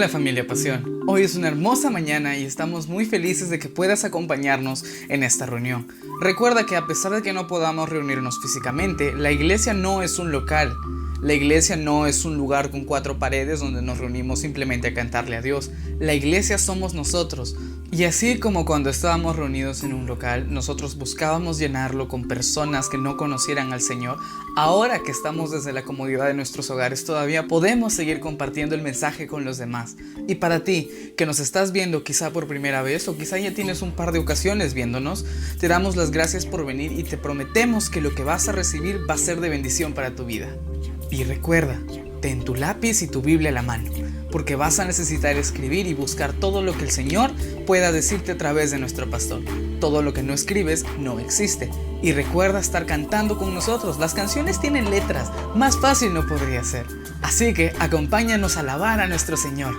Hola familia Pasión, hoy es una hermosa mañana y estamos muy felices de que puedas acompañarnos en esta reunión. Recuerda que a pesar de que no podamos reunirnos físicamente, la iglesia no es un local. La iglesia no es un lugar con 4 paredes donde nos reunimos simplemente a cantarle a Dios. La iglesia somos nosotros. Y así como cuando estábamos reunidos en un local, nosotros buscábamos llenarlo con personas que no conocieran al Señor, ahora que estamos desde la comodidad de nuestros hogares, todavía podemos seguir compartiendo el mensaje con los demás. Y para ti, que nos estás viendo quizá por primera vez o quizá ya tienes un par de ocasiones viéndonos, te damos las gracias por venir y te prometemos que lo que vas a recibir va a ser de bendición para tu vida. Y recuerda, ten tu lápiz y tu Biblia a la mano, porque vas a necesitar escribir y buscar todo lo que el Señor pueda decirte a través de nuestro pastor. Todo lo que no escribes no existe. Y recuerda estar cantando con nosotros. Las canciones tienen letras, más fácil no podría ser. Así que acompáñanos a alabar a nuestro Señor.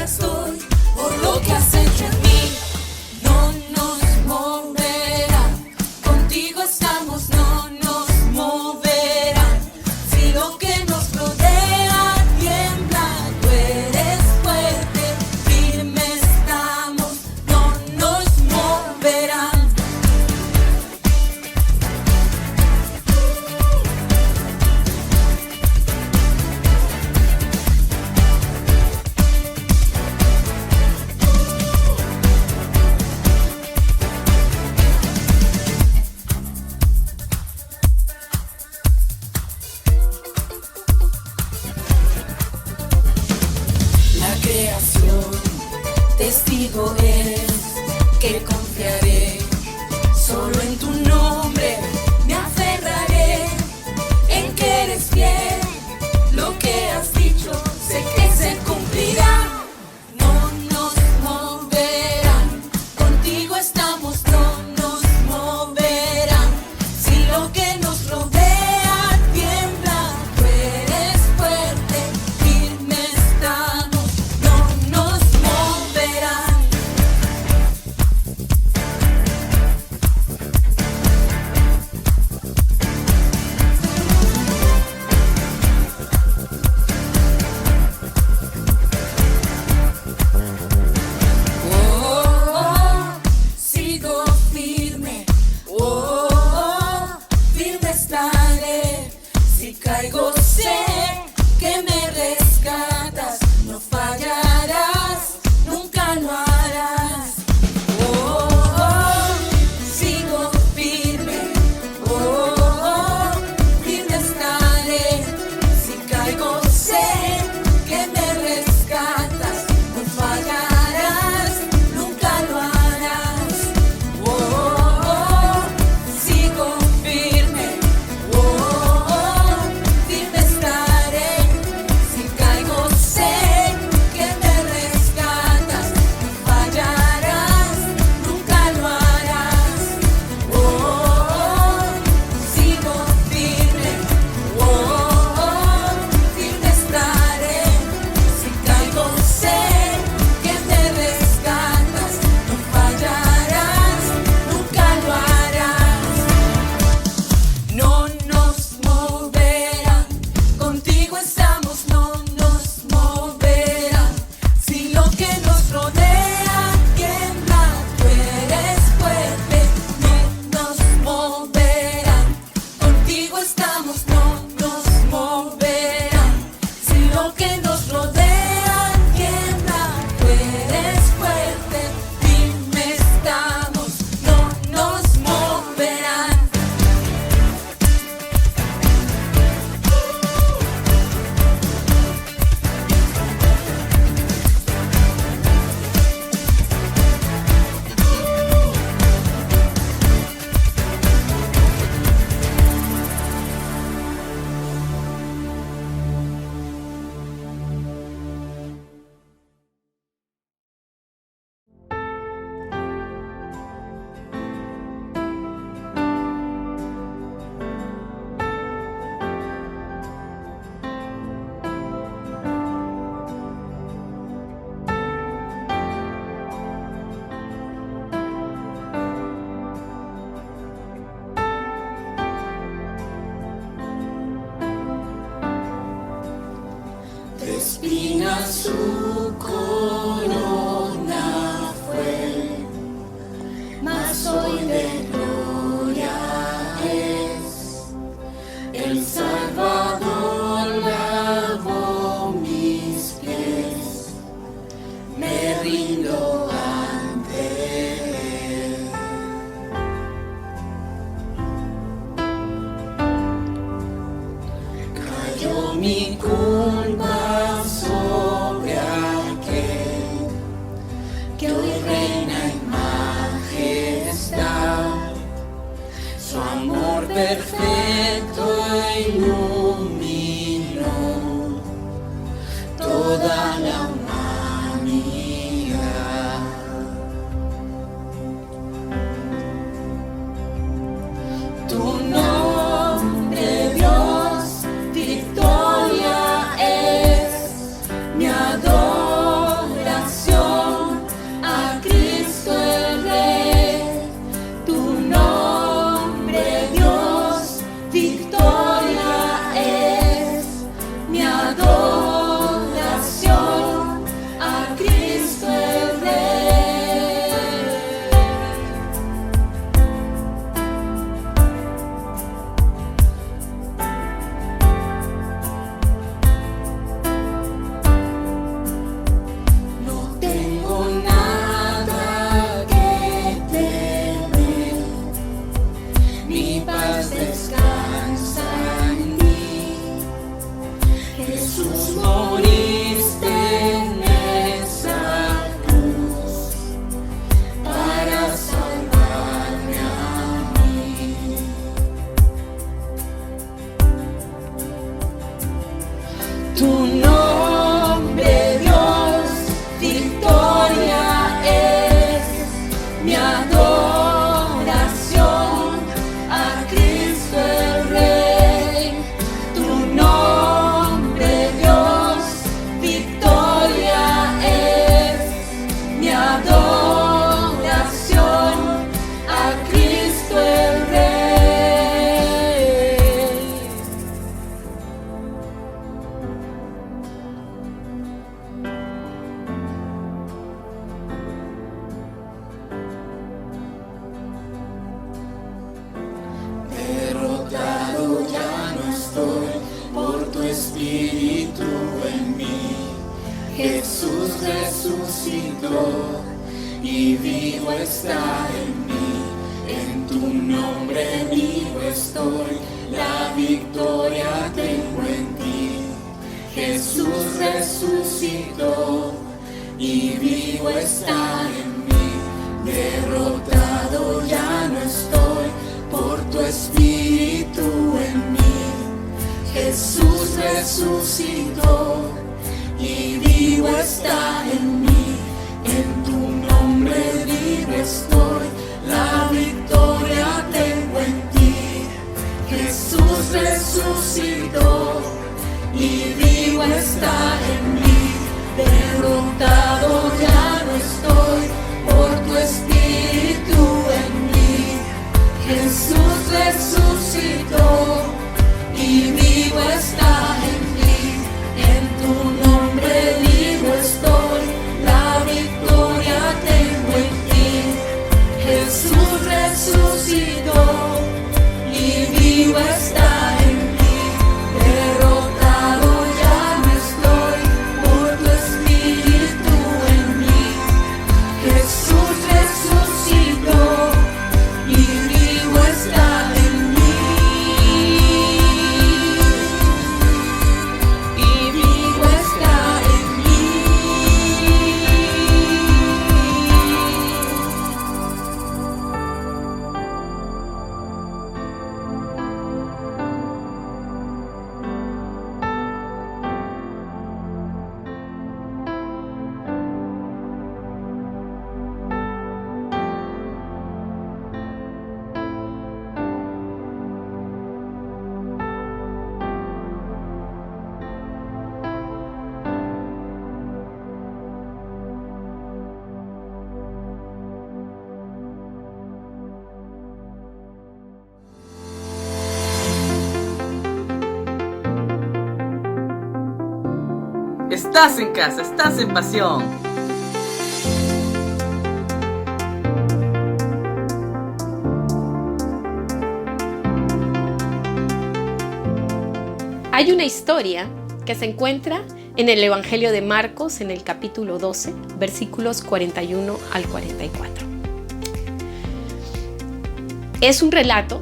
estoy por lo que has hecho en mí. No nos moverán, contigo estamos, no nos moverán. Si lo que nos rodea tiembla, tú eres fuerte, firme estamos, no nos moverán. La creación, testigo es que confiaré solo en tu nombre, me aferraré en que eres fiel, lo que has dicho sé que se cumplirá. No nos moverán, contigo estamos, no nos moverán. Si lo que nos rodea tiembla, tú eres fuerte, firme estamos, no nos moverán. Sigo firme, firme estaré. Si caigo sé que me rescatas, no fallarás, nunca lo harás. Sigo firme, firme estaré. Si caigo sé que me rescatas, no fallarás, nunca lo harás. Sigo firme, firme estaré. Si caigo sé que me rescatas, no fallarás, nunca lo harás. Sigo firme, firme estaré. Si caigo sé que me rescatas, no fallarás, nunca lo harás. No nos moverán, contigo estamos, no nos moverán. Si lo que nos rodea tiembla, tú eres fuerte, no nos moverán. Contigo estamos, no nos moverán. Si lo que nos rodea tiembla, tú eres fuerte, firme estamos, no nos moverán. De espinas su corona fue, mas hoy de gloria es. El Salvador lavó mis pies, me rindo ante él. Cayó mi culpa sobre aquel que hoy reina en majestad. Su amor perfecto iluminó toda la humanidad. Tu nombre, Dios, victoria es mi adoración. adoración a Cristo el Rey. No tengo nada que temer, mi paz descansa en mí. Jesús, moriste en esa cruz para salvarme a mí. Tu nombre, Dios, victoria es mi adoración a Cristo el Rey. Tu nombre, Dios, victoria es mi adoración a Cristo el Rey. Derrotado ya no estoy por tu espíritu en mí. Jesús resucitó y vivo está en mí. En tu nombre vivo estoy, la victoria tengo en ti. Jesús resucitó y vivo está en mí. Derrotado ya no estoy por tu espíritu en mí. Jesús resucitó y vivo está en mí. En tu nombre vivo estoy, la victoria tengo en ti. Jesús resucitó y vivo está en mí. Derrotado ya no estoy por tu espíritu en mí. Jesús resucitó y vivo está en mí. En tu nombre vivo estoy, la victoria tengo en ti. Jesús resucitó y vivo está en mí. Derrotado ya no estoy por tu espíritu en mí. Jesús resucitó y vivo está en mí. Y vivo está en mí. Estás en casa, estás en pasión. Hay una historia que se encuentra en el Evangelio de Marcos, en el capítulo 12, versículos 41 al 44. Es un relato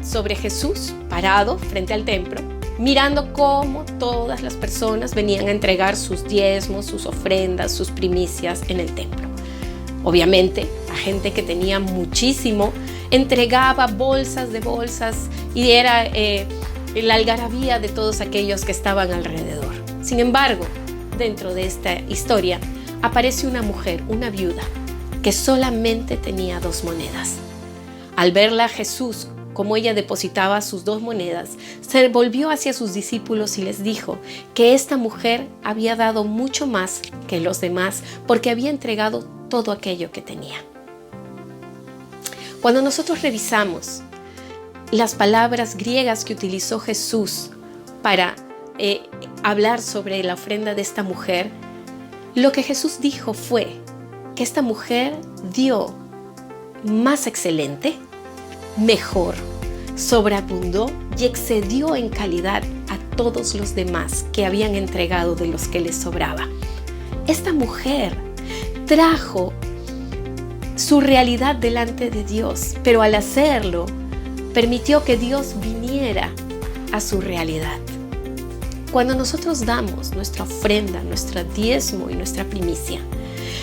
sobre Jesús parado frente al templo, mirando cómo todas las personas venían a entregar sus diezmos, sus ofrendas, sus primicias en el templo. Obviamente, la gente que tenía muchísimo entregaba bolsas de bolsas y era la algarabía de todos aquellos que estaban alrededor. Sin embargo, dentro de esta historia aparece una mujer, una viuda, que solamente tenía 2 monedas. Al verla a Jesús, como ella depositaba sus 2 monedas, se volvió hacia sus discípulos y les dijo que esta mujer había dado mucho más que los demás porque había entregado todo aquello que tenía. Cuando nosotros revisamos las palabras griegas que utilizó Jesús para hablar sobre la ofrenda de esta mujer, lo que Jesús dijo fue que esta mujer dio más excelente, mejor, sobreabundó y excedió en calidad a todos los demás que habían entregado de los que les sobraba. Esta mujer trajo su realidad delante de Dios, pero al hacerlo, permitió que Dios viniera a su realidad. Cuando nosotros damos nuestra ofrenda, nuestro diezmo y nuestra primicia,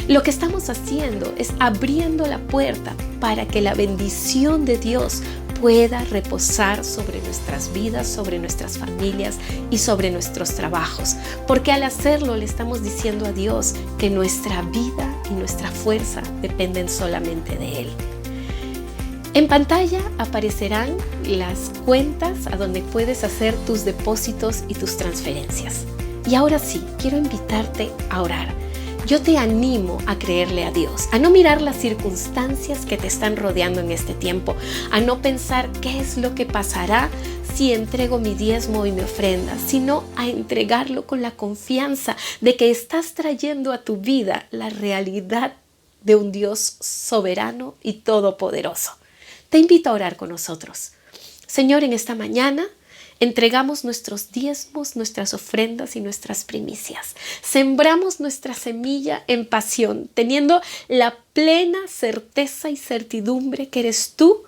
lo que estamos haciendo es abriendo la puerta para que la bendición de Dios pueda reposar sobre nuestras vidas, sobre nuestras familias y sobre nuestros trabajos. Porque al hacerlo le estamos diciendo a Dios que nuestra vida y nuestra fuerza dependen solamente de Él. En pantalla aparecerán las cuentas a donde puedes hacer tus depósitos y tus transferencias. Y ahora sí, quiero invitarte a orar. Yo te animo a creerle a Dios, a no mirar las circunstancias que te están rodeando en este tiempo, a no pensar qué es lo que pasará si entrego mi diezmo y mi ofrenda, sino a entregarlo con la confianza de que estás trayendo a tu vida la realidad de un Dios soberano y todopoderoso. Te invito a orar con nosotros. Señor, en esta mañana entregamos nuestros diezmos, nuestras ofrendas y nuestras primicias. Sembramos nuestra semilla en pasión, teniendo la plena certeza y certidumbre que eres tú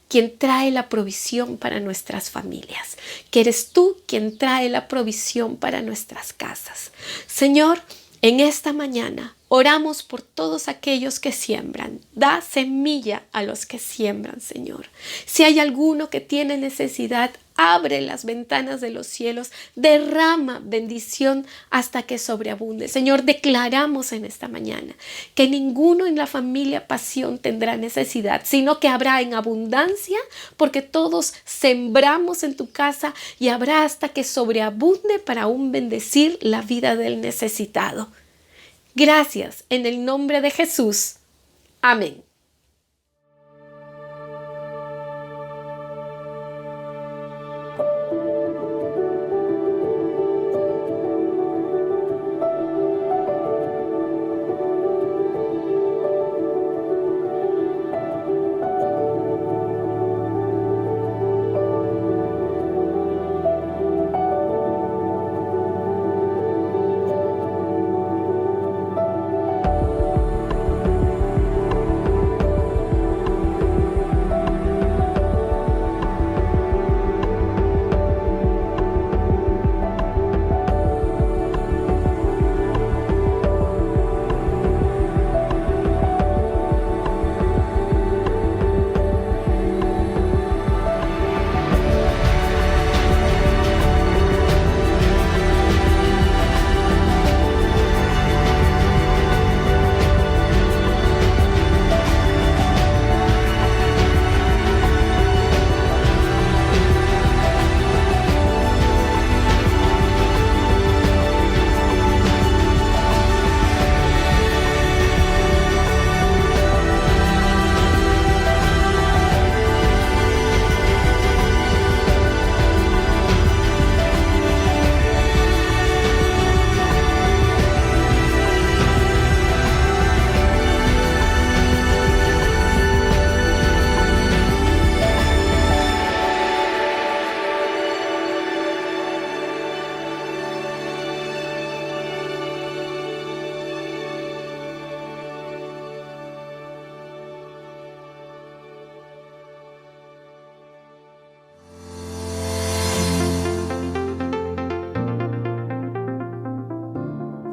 quien trae la provisión para nuestras familias, que eres tú quien trae la provisión para nuestras casas. Señor, en esta mañana oramos por todos aquellos que siembran. Da semilla a los que siembran, Señor. Si hay alguno que tiene necesidad, abre las ventanas de los cielos, derrama bendición hasta que sobreabunde. Señor, declaramos en esta mañana que ninguno en la familia Pasión tendrá necesidad, sino que habrá en abundancia, porque todos sembramos en tu casa y habrá hasta que sobreabunde para aún bendecir la vida del necesitado. Gracias en el nombre de Jesús. Amén.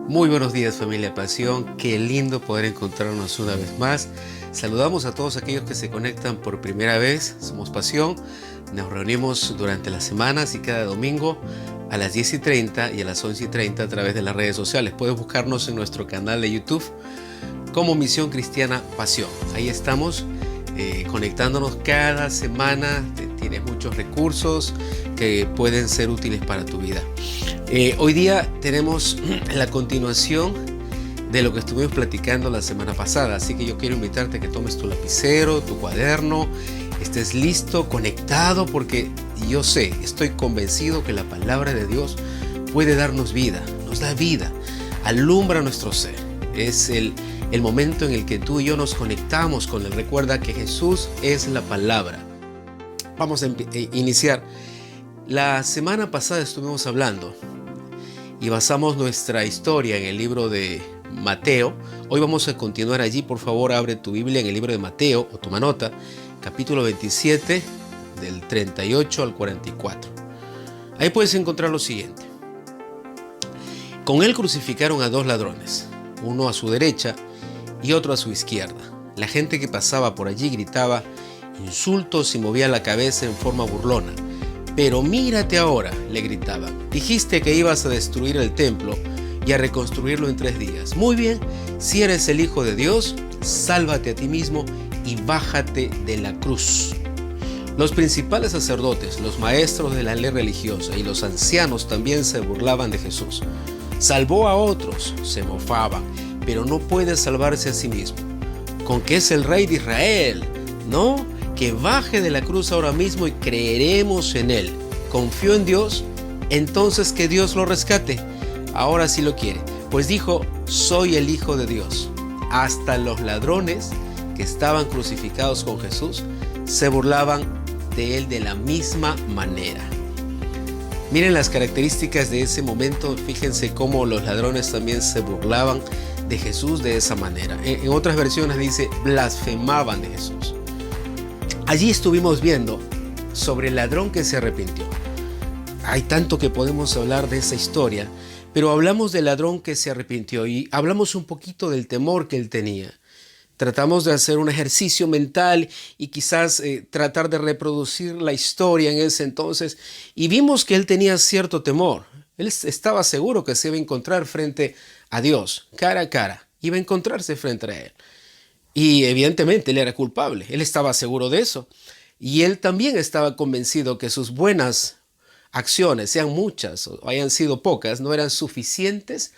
Muy buenos días, familia Pasión, qué lindo poder encontrarnos una vez más. Saludamos a todos aquellos que se conectan por primera vez. Somos Pasión, nos reunimos durante las semanas y cada domingo a las 10:30 y a las 11:30 a través de las redes sociales. Puedes buscarnos en nuestro canal de YouTube como Misión Cristiana Pasión. Ahí estamos conectándonos cada semana. Tienes muchos recursos que pueden ser útiles para tu vida. Hoy día tenemos la continuación de lo que estuvimos platicando la semana pasada, así que yo quiero invitarte a que tomes tu lapicero, tu cuaderno, estés listo, conectado, porque yo sé, estoy convencido que la palabra de Dios puede darnos vida, nos da vida, alumbra nuestro ser. Es el momento en el que tú y yo nos conectamos con Él. Recuerda que Jesús es la palabra. Vamos a iniciar. La semana pasada estuvimos hablando y basamos nuestra historia en el libro de Mateo. Hoy vamos a continuar allí. Por favor, abre tu Biblia en el libro de Mateo o toma nota, capítulo 27, del 38 al 44. Ahí puedes encontrar lo siguiente. Con él crucificaron a 2 ladrones, uno a su derecha y otro a su izquierda. La gente que pasaba por allí gritaba insultos y movía la cabeza en forma burlona. Pero mírate ahora, le gritaban. Dijiste que ibas a destruir el templo y a reconstruirlo en 3 días. Muy bien, si eres el Hijo de Dios, sálvate a ti mismo y bájate de la cruz. Los principales sacerdotes, los maestros de la ley religiosa y los ancianos también se burlaban de Jesús. Salvó a otros, se mofaban, pero no puede salvarse a sí mismo. ¿Con qué es el rey de Israel? No, que baje de la cruz ahora mismo y creeremos en él. ¿Confió en Dios? Entonces que Dios lo rescate. Ahora sí lo quiere, pues dijo, soy el Hijo de Dios. Hasta los ladrones que estaban crucificados con Jesús se burlaban de él de la misma manera. Miren las características de ese momento. Fíjense cómo los ladrones también se burlaban de Jesús de esa manera. En otras versiones dice, blasfemaban de Jesús. Allí estuvimos viendo sobre el ladrón que se arrepintió. Hay tanto que podemos hablar de esa historia, pero hablamos del ladrón que se arrepintió y hablamos un poquito del temor que él tenía. Tratamos de hacer un ejercicio mental y quizás tratar de reproducir la historia en ese entonces y vimos que él tenía cierto temor. Él estaba seguro que se iba a encontrar frente a Dios, cara a cara, iba a encontrarse frente a él. Y evidentemente él era culpable, él estaba seguro de eso. Y él también estaba convencido que sus buenas acciones, sean muchas o hayan sido pocas, no eran suficientes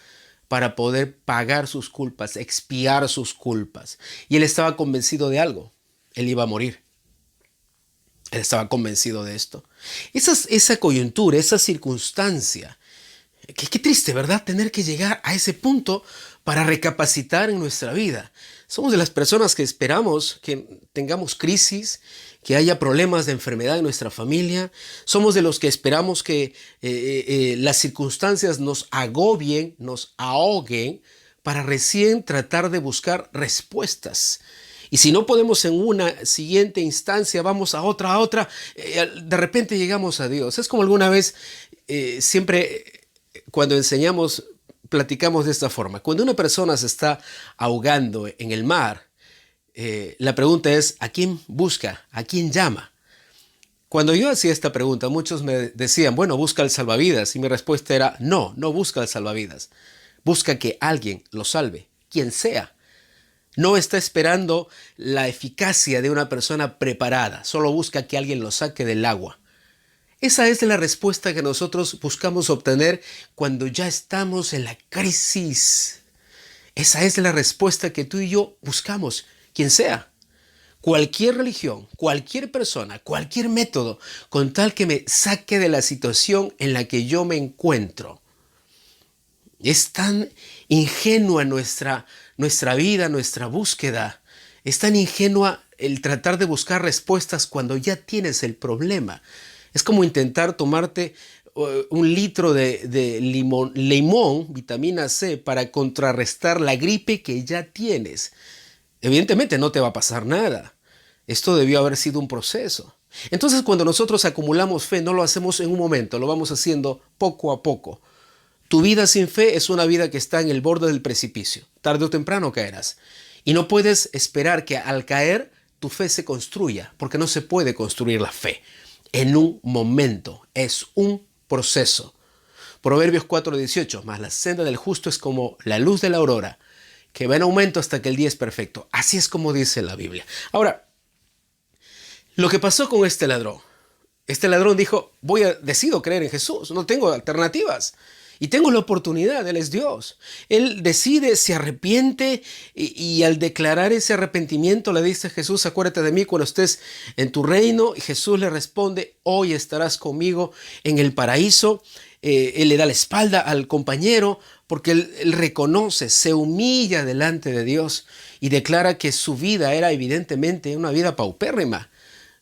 para poder pagar sus culpas, expiar sus culpas. Y él estaba convencido de algo, él iba a morir. Él estaba convencido de esto. Esa coyuntura, esa circunstancia, qué triste, ¿verdad? Tener que llegar a ese punto para recapacitar en nuestra vida. Somos de las personas que esperamos que tengamos crisis, que haya problemas de enfermedad en nuestra familia. Somos de los que esperamos que las circunstancias nos agobien, nos ahoguen, para recién tratar de buscar respuestas. Y si no podemos en una siguiente instancia, vamos a otra, de repente llegamos a Dios. Es como alguna vez, siempre cuando enseñamos, platicamos de esta forma. Cuando una persona se está ahogando en el mar, la pregunta es, ¿a quién busca? ¿A quién llama? Cuando yo hacía esta pregunta, muchos me decían, bueno, busca el salvavidas. Y mi respuesta era, no busca el salvavidas. Busca que alguien lo salve, quien sea. No está esperando la eficacia de una persona preparada. Solo busca que alguien lo saque del agua. Esa es la respuesta que nosotros buscamos obtener cuando ya estamos en la crisis. Esa es la respuesta que tú y yo buscamos, quien sea. Cualquier religión, cualquier persona, cualquier método, con tal que me saque de la situación en la que yo me encuentro. Es tan ingenua nuestra vida, nuestra búsqueda. Es tan ingenua el tratar de buscar respuestas cuando ya tienes el problema. Es como intentar tomarte 1 litro de limón, vitamina C, para contrarrestar la gripe que ya tienes. Evidentemente no te va a pasar nada. Esto debió haber sido un proceso. Entonces, cuando nosotros acumulamos fe, no lo hacemos en un momento, lo vamos haciendo poco a poco. Tu vida sin fe es una vida que está en el borde del precipicio. Tarde o temprano caerás. Y no puedes esperar que al caer tu fe se construya, porque no se puede construir la fe en un momento. Es un proceso. Proverbios 4:18, mas la senda del justo es como la luz de la aurora, que va en aumento hasta que el día es perfecto. Así es como dice la Biblia. Ahora, lo que pasó con este ladrón dijo, decido creer en Jesús, no tengo alternativas. Y tengo la oportunidad, Él es Dios. Él decide, se arrepiente y al declarar ese arrepentimiento le dice a Jesús, acuérdate de mí cuando estés en tu reino. Y Jesús le responde, hoy estarás conmigo en el paraíso. él le da la espalda al compañero porque él reconoce, se humilla delante de Dios y declara que su vida era evidentemente una vida paupérrima,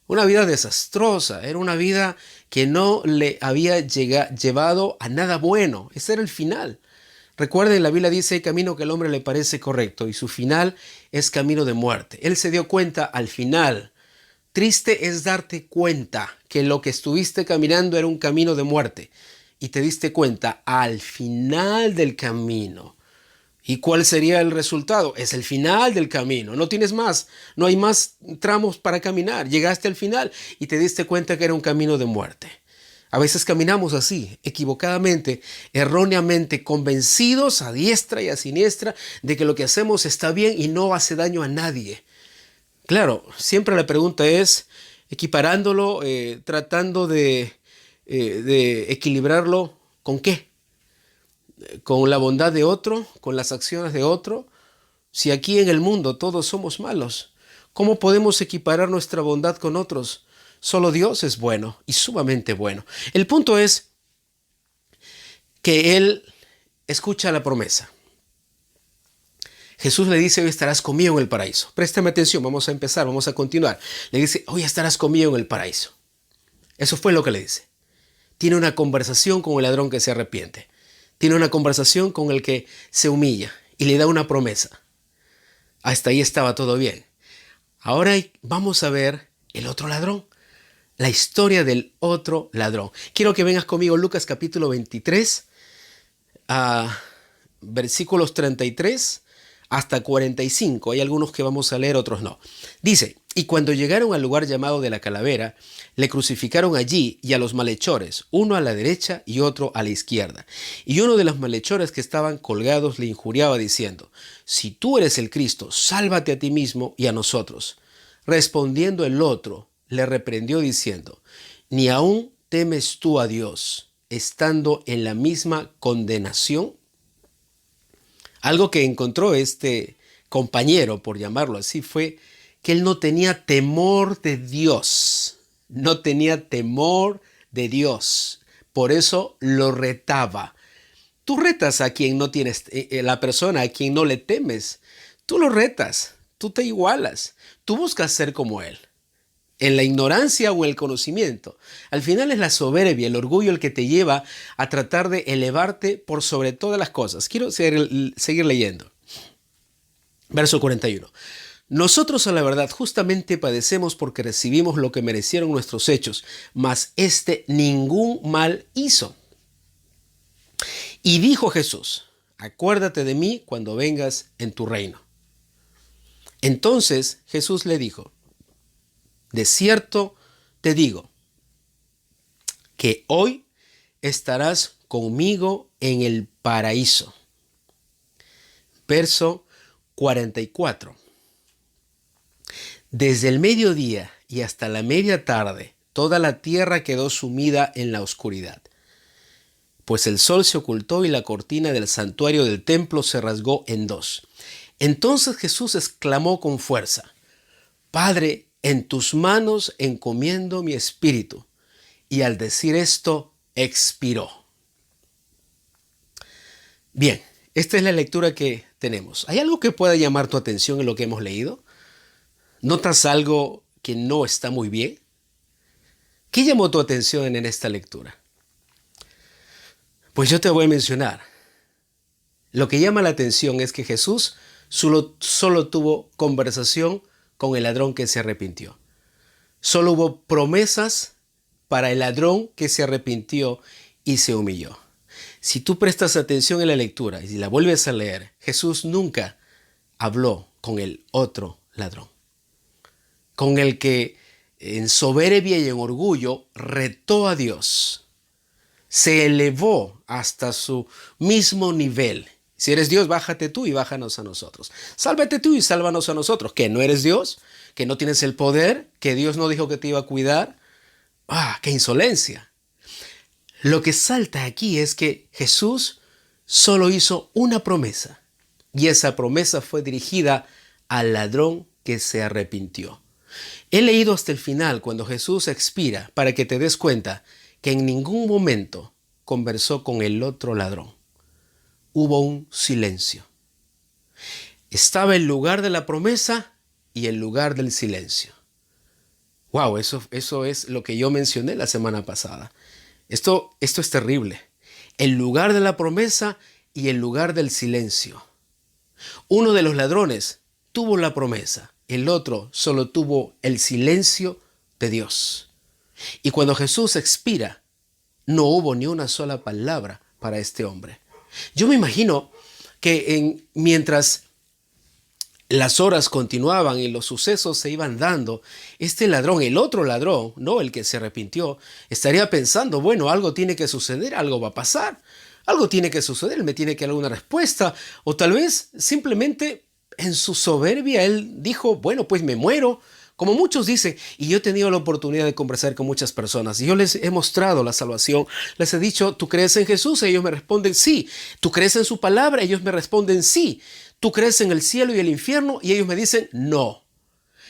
una vida desastrosa, era una vida que no le había llevado a nada bueno. Ese era el final. Recuerden, la Biblia dice: hay camino que al hombre le parece correcto y su final es camino de muerte. Él se dio cuenta al final. Triste es darte cuenta que lo que estuviste caminando era un camino de muerte y te diste cuenta al final del camino. ¿Y cuál sería el resultado? Es el final del camino. No tienes más, no hay más tramos para caminar. Llegaste al final y te diste cuenta que era un camino de muerte. A veces caminamos así, equivocadamente, erróneamente, convencidos a diestra y a siniestra de que lo que hacemos está bien y no hace daño a nadie. Claro, siempre la pregunta es, equiparándolo, tratando de equilibrarlo, ¿con qué? ¿Con la bondad de otro? ¿Con las acciones de otro? Si aquí en el mundo todos somos malos, ¿cómo podemos equiparar nuestra bondad con otros? Solo Dios es bueno y sumamente bueno. El punto es que él escucha la promesa. Jesús le dice: hoy estarás conmigo en el paraíso. Préstame atención, vamos a empezar, vamos a continuar. Le dice: hoy estarás conmigo en el paraíso. Eso fue lo que le dice. Tiene una conversación con el ladrón que se arrepiente. Tiene una conversación con el que se humilla y le da una promesa. Hasta ahí estaba todo bien. Ahora vamos a ver el otro ladrón. La historia del otro ladrón. Quiero que vengas conmigo, Lucas capítulo 23, versículos 33 hasta 45. Hay algunos que vamos a leer, otros no. Dice: y cuando llegaron al lugar llamado de la Calavera, le crucificaron allí y a los malhechores, uno a la derecha y otro a la izquierda. Y uno de los malhechores que estaban colgados le injuriaba diciendo: si tú eres el Cristo, sálvate a ti mismo y a nosotros. Respondiendo el otro, le reprendió diciendo: ¿ni aún temes tú a Dios, estando en la misma condenación? Algo que encontró este compañero, por llamarlo así, fue que él no tenía temor de Dios. No tenía temor de Dios. Por eso lo retaba. Tú retas a quien no tienes, la persona a quien no le temes. Tú lo retas, tú te igualas, tú buscas ser como él. En la ignorancia o en el conocimiento. Al final es la soberbia, el orgullo el que te lleva a tratar de elevarte por sobre todas las cosas. Quiero seguir leyendo. Verso 41. Nosotros a la verdad justamente padecemos porque recibimos lo que merecieron nuestros hechos, mas éste ningún mal hizo. Y dijo Jesús: acuérdate de mí cuando vengas en tu reino. Entonces Jesús le dijo: de cierto te digo que hoy estarás conmigo en el paraíso. Verso 44. Desde el mediodía y hasta la media tarde, toda la tierra quedó sumida en la oscuridad, pues el sol se ocultó y la cortina del santuario del templo se rasgó en dos. Entonces Jesús exclamó con fuerza: Padre, en tus manos encomiendo mi espíritu. Y al decir esto, expiró. Bien, esta es la lectura que tenemos. ¿Hay algo que pueda llamar tu atención en lo que hemos leído? ¿Notas algo que no está muy bien? ¿Qué llamó tu atención en esta lectura? Pues yo te voy a mencionar. Lo que llama la atención es que Jesús solo tuvo conversación con el ladrón que se arrepintió. Solo hubo promesas para el ladrón que se arrepintió y se humilló. Si tú prestas atención en la lectura y si la vuelves a leer, Jesús nunca habló con el otro ladrón, con el que en soberbia y en orgullo retó a Dios, se elevó hasta su mismo nivel. Si eres Dios, bájate tú y bájanos a nosotros. Sálvate tú y sálvanos a nosotros. ¿Que no eres Dios? ¿Que no tienes el poder? ¿Que Dios no dijo que te iba a cuidar? ¡Ah, qué insolencia! Lo que salta aquí es que Jesús solo hizo una promesa. Y esa promesa fue dirigida al ladrón que se arrepintió. He leído hasta el final cuando Jesús expira para que te des cuenta que en ningún momento conversó con el otro ladrón. Hubo un silencio. Estaba el lugar de la promesa y el lugar del silencio. Wow, eso es lo que yo mencioné la semana pasada. Esto es terrible. El lugar de la promesa y el lugar del silencio. Uno de los ladrones tuvo la promesa, el otro solo tuvo el silencio de Dios. Y cuando Jesús expira, no hubo ni una sola palabra para este hombre. Yo me imagino que mientras las horas continuaban y los sucesos se iban dando, este ladrón, el otro ladrón, no el que se arrepintió, estaría pensando, bueno, algo tiene que suceder, algo va a pasar, algo tiene que suceder, él me tiene que dar alguna respuesta, o tal vez simplemente en su soberbia él dijo, bueno, pues me muero, como muchos dicen, y yo he tenido la oportunidad de conversar con muchas personas, y yo les he mostrado la salvación, les he dicho, ¿tú crees en Jesús? Ellos me responden, sí. ¿Tú crees en su palabra? Ellos me responden, sí. ¿Tú crees en el cielo y el infierno? Y ellos me dicen, no.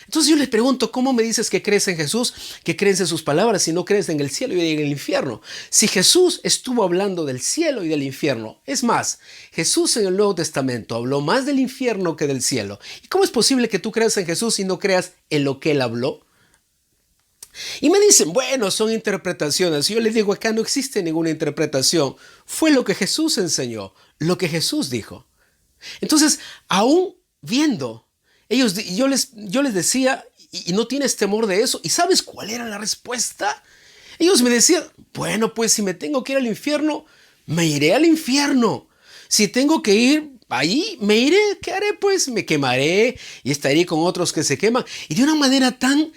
Entonces yo les pregunto, ¿cómo me dices que crees en Jesús, que crees en sus palabras, si no crees en el cielo y en el infierno? Si Jesús estuvo hablando del cielo y del infierno, es más, Jesús en el Nuevo Testamento habló más del infierno que del cielo. ¿Y cómo es posible que tú creas en Jesús y no creas en lo que Él habló? Y me dicen, bueno, son interpretaciones. Y yo les digo, acá no existe ninguna interpretación. Fue lo que Jesús enseñó, lo que Jesús dijo. Entonces, aún viendo, yo les decía, ¿y no tienes temor de eso? ¿Y sabes cuál era la respuesta? Ellos me decían, bueno, pues si me tengo que ir al infierno, me iré al infierno. Si tengo que ir ahí, me iré. ¿Qué haré? Pues me quemaré y estaré con otros que se queman. Y de una manera tan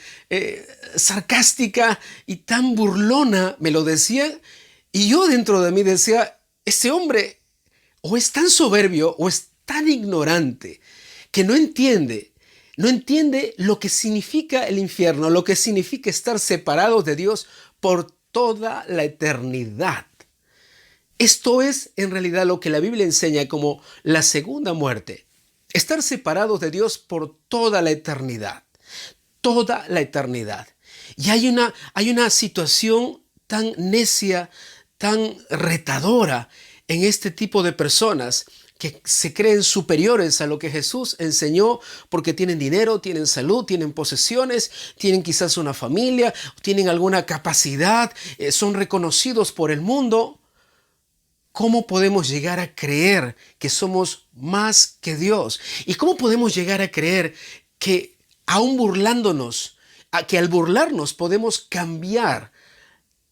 sarcástica y tan burlona me lo decían. Y yo dentro de mí decía, este hombre o es tan soberbio o es tan ignorante que no entiende lo que significa el infierno, lo que significa estar separados de Dios por toda la eternidad. Esto es en realidad lo que la Biblia enseña como la segunda muerte. Estar separados de Dios por toda la eternidad. Toda la eternidad. Y hay una situación tan necia, tan retadora en este tipo de personas que se creen superiores a lo que Jesús enseñó porque tienen dinero, tienen salud, tienen posesiones, tienen quizás una familia, tienen alguna capacidad, son reconocidos por el mundo. ¿Cómo podemos llegar a creer que somos más que Dios? ¿Y cómo podemos llegar a creer que aún burlándonos, que al burlarnos podemos cambiar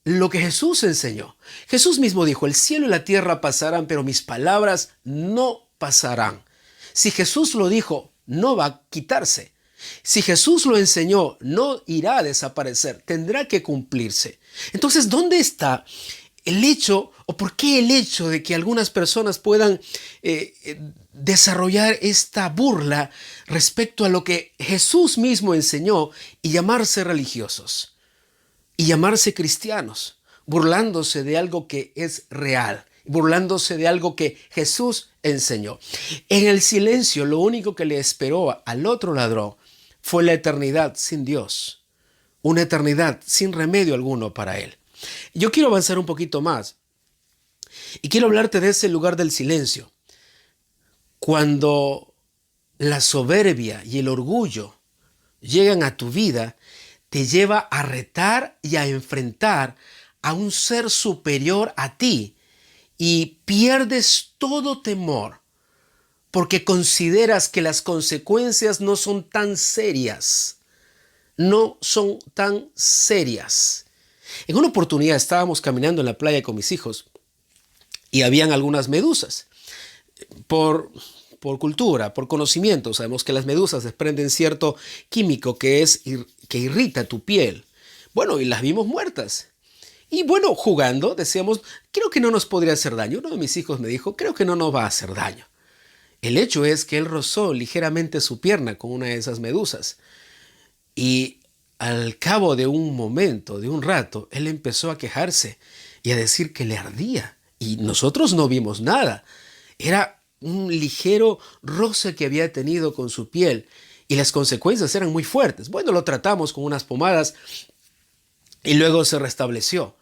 lo que Jesús enseñó? Jesús mismo dijo, el cielo y la tierra pasarán, pero mis palabras no pasarán. Si Jesús lo dijo, no va a quitarse. Si Jesús lo enseñó, no irá a desaparecer, tendrá que cumplirse. Entonces, ¿dónde está el hecho o por qué el hecho de que algunas personas puedan desarrollar esta burla respecto a lo que Jesús mismo enseñó y llamarse religiosos? Y llamarse cristianos, burlándose de algo que es real, burlándose de algo que Jesús enseñó. En el silencio, lo único que le esperó al otro ladrón fue la eternidad sin Dios, una eternidad sin remedio alguno para él. Yo quiero avanzar un poquito más y quiero hablarte de ese lugar del silencio. Cuando la soberbia y el orgullo llegan a tu vida, te lleva a retar y a enfrentar a un ser superior a ti y pierdes todo temor porque consideras que las consecuencias no son tan serias. No son tan serias. En una oportunidad estábamos caminando en la playa con mis hijos y habían algunas medusas. Por cultura, por conocimiento, sabemos que las medusas desprenden cierto químico que irrita tu piel. Bueno, y las vimos muertas. Y bueno, jugando, decíamos, creo que no nos podría hacer daño. Uno de mis hijos me dijo, creo que no nos va a hacer daño. El hecho es que él rozó ligeramente su pierna con una de esas medusas. Y al cabo de un momento, de un rato, él empezó a quejarse y a decir que le ardía. Y nosotros no vimos nada. Era un ligero roce que había tenido con su piel y las consecuencias eran muy fuertes. Bueno, lo tratamos con unas pomadas y luego se restableció.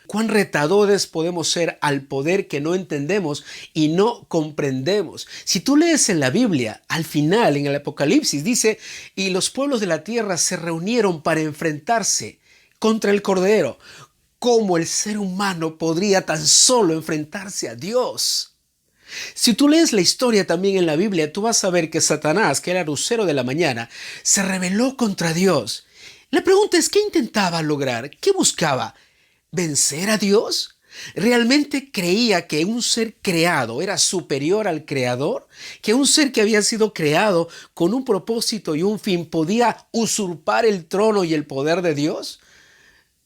cuán retadores podemos ser al poder que no entendemos y no comprendemos. Si tú lees en la Biblia, al final, en el Apocalipsis, dice, y los pueblos de la tierra se reunieron para enfrentarse contra el Cordero. ¿Cómo el ser humano podría tan solo enfrentarse a Dios? Si tú lees la historia también en la Biblia, tú vas a ver que Satanás, que era el lucero de la mañana, se rebeló contra Dios. La pregunta es, ¿qué intentaba lograr? ¿Qué buscaba? ¿Vencer a Dios? ¿Realmente creía que un ser creado era superior al Creador? ¿Que un ser que había sido creado con un propósito y un fin podía usurpar el trono y el poder de Dios?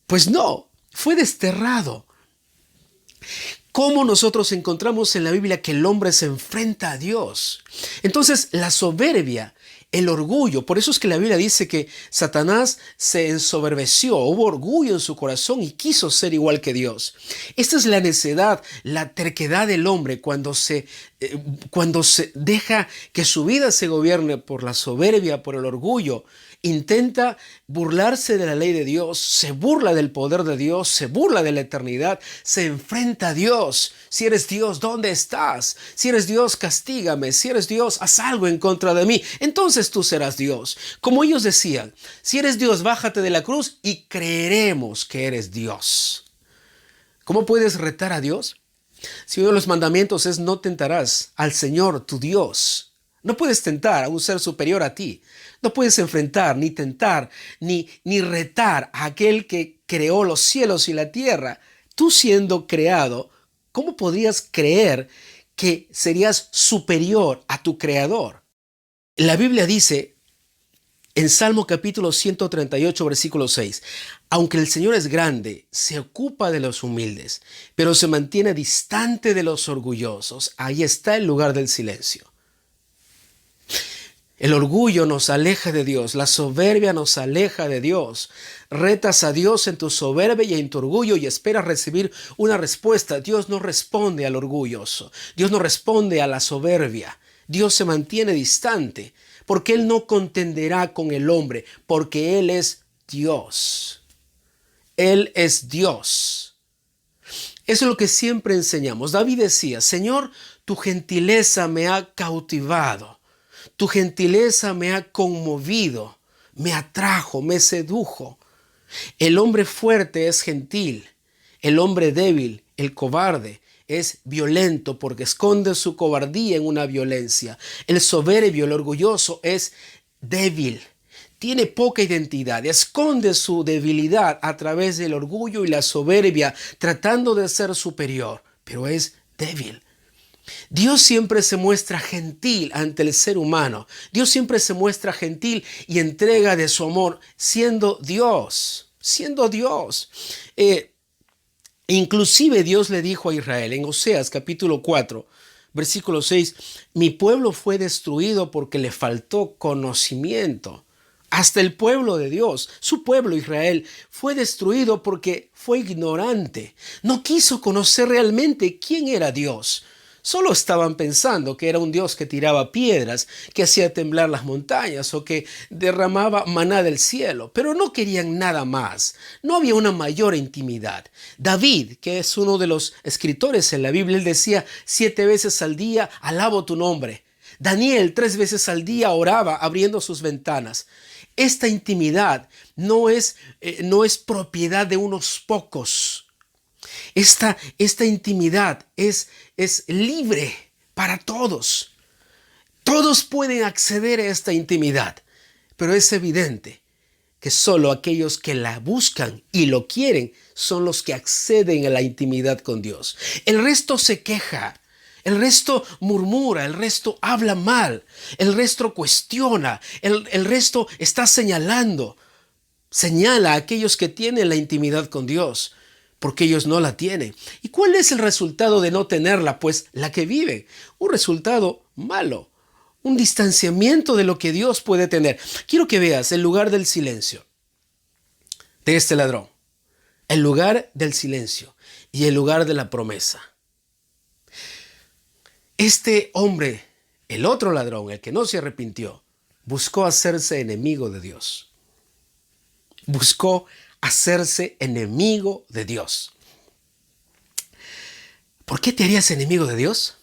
Pues no, fue desterrado. ¿Cómo nosotros encontramos en la Biblia que el hombre se enfrenta a Dios? Entonces, la soberbia, el orgullo, por eso es que la Biblia dice que Satanás se ensoberbeció, hubo orgullo en su corazón y quiso ser igual que Dios. Esta es la necedad, la terquedad del hombre cuando se deja que su vida se gobierne por la soberbia, por el orgullo. Intenta burlarse de la ley de Dios, se burla del poder de Dios, se burla de la eternidad, se enfrenta a Dios. Si eres Dios, ¿dónde estás? Si eres Dios, castígame. Si eres Dios, haz algo en contra de mí. Entonces tú serás Dios. Como ellos decían, si eres Dios, bájate de la cruz y creeremos que eres Dios. ¿Cómo puedes retar a Dios? Si uno de los mandamientos es no tentarás al Señor tu Dios. No puedes tentar a un ser superior a ti. No puedes enfrentar, ni tentar, ni retar a aquel que creó los cielos y la tierra. Tú siendo creado, ¿cómo podrías creer que serías superior a tu creador? La Biblia dice en Salmo capítulo 138, versículo 6, aunque el Señor es grande, se ocupa de los humildes, pero se mantiene distante de los orgullosos. Ahí está el lugar del silencio. El orgullo nos aleja de Dios, la soberbia nos aleja de Dios. Retas a Dios en tu soberbia y en tu orgullo y esperas recibir una respuesta. Dios no responde al orgulloso, Dios no responde a la soberbia. Dios se mantiene distante porque Él no contenderá con el hombre, porque Él es Dios. Él es Dios. Eso es lo que siempre enseñamos. David decía, Señor, tu gentileza me ha cautivado. Tu gentileza me ha conmovido, me atrajo, me sedujo. El hombre fuerte es gentil, el hombre débil, el cobarde, es violento porque esconde su cobardía en una violencia. El soberbio, el orgulloso es débil, tiene poca identidad, esconde su debilidad a través del orgullo y la soberbia, tratando de ser superior, pero es débil. Dios siempre se muestra gentil ante el ser humano. Dios siempre se muestra gentil y entrega de su amor siendo Dios. Inclusive Dios le dijo a Israel en Oseas capítulo 4, versículo 6, mi pueblo fue destruido porque le faltó conocimiento. Hasta el pueblo de Dios, su pueblo Israel, fue destruido porque fue ignorante. No quiso conocer realmente quién era Dios. Solo estaban pensando que era un Dios que tiraba piedras, que hacía temblar las montañas o que derramaba maná del cielo, pero no querían nada más. No había una mayor intimidad. David, que es uno de los escritores en la Biblia, él decía 7 veces al día, alabo tu nombre. Daniel 3 veces al día oraba abriendo sus ventanas. Esta intimidad no es propiedad de unos pocos. Esta intimidad es libre para todos. Todos pueden acceder a esta intimidad, pero es evidente que solo aquellos que la buscan y lo quieren son los que acceden a la intimidad con Dios. El resto se queja, el resto murmura, el resto habla mal, el resto cuestiona, el resto está señala a aquellos que tienen la intimidad con Dios, porque ellos no la tienen. ¿Y cuál es el resultado de no tenerla? Pues la que viven, un resultado malo, un distanciamiento de lo que Dios puede tener. Quiero que veas el lugar del silencio de este ladrón, el lugar del silencio y el lugar de la promesa. Este hombre, el otro ladrón, el que no se arrepintió, buscó hacerse enemigo de Dios. Buscó hacerse enemigo de Dios. ¿Por qué te harías enemigo de Dios?